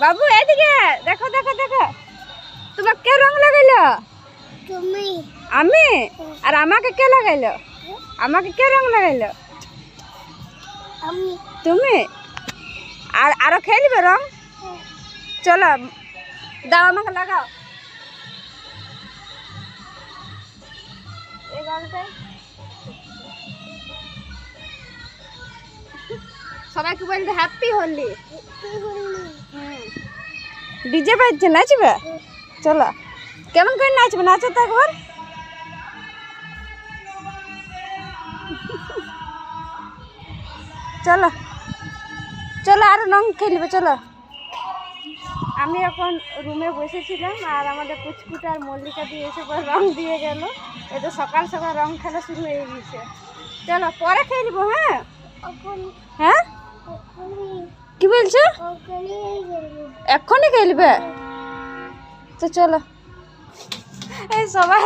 বাবু এদিকে দেখো দেখো দেখো, তোমার কে রং লাগাইলো? তুমি। আমি? আর আমাকে কে লাগাইলো? আমাকে কে রং লাগাইলো? আমি। তুমি? আর আরো খেলবে রং? চলো দাও আমাকে লাগাও এই রংটাই। সবাইকে বলতে হ্যাপি হোলি। ডিজে বাজছে, নাচবে? চলো কেমন করে নাচবে, নাচো তো একবার। চলো চলো আরো রং খেলবে চলো। আমি এখন রুমে বসেছিলাম আর আমাদের পুচকুটা আর মল্লিকা দিয়ে এসে পর রং দিয়ে গেল। এই তো সকাল সকাল রং খেলা শুরু হয়ে গেছে। চলো পরে খেলবো। হ্যাঁ হ্যাঁ কি বলছো? এক্ষুনি খেলবে? তো চলো এই সবাই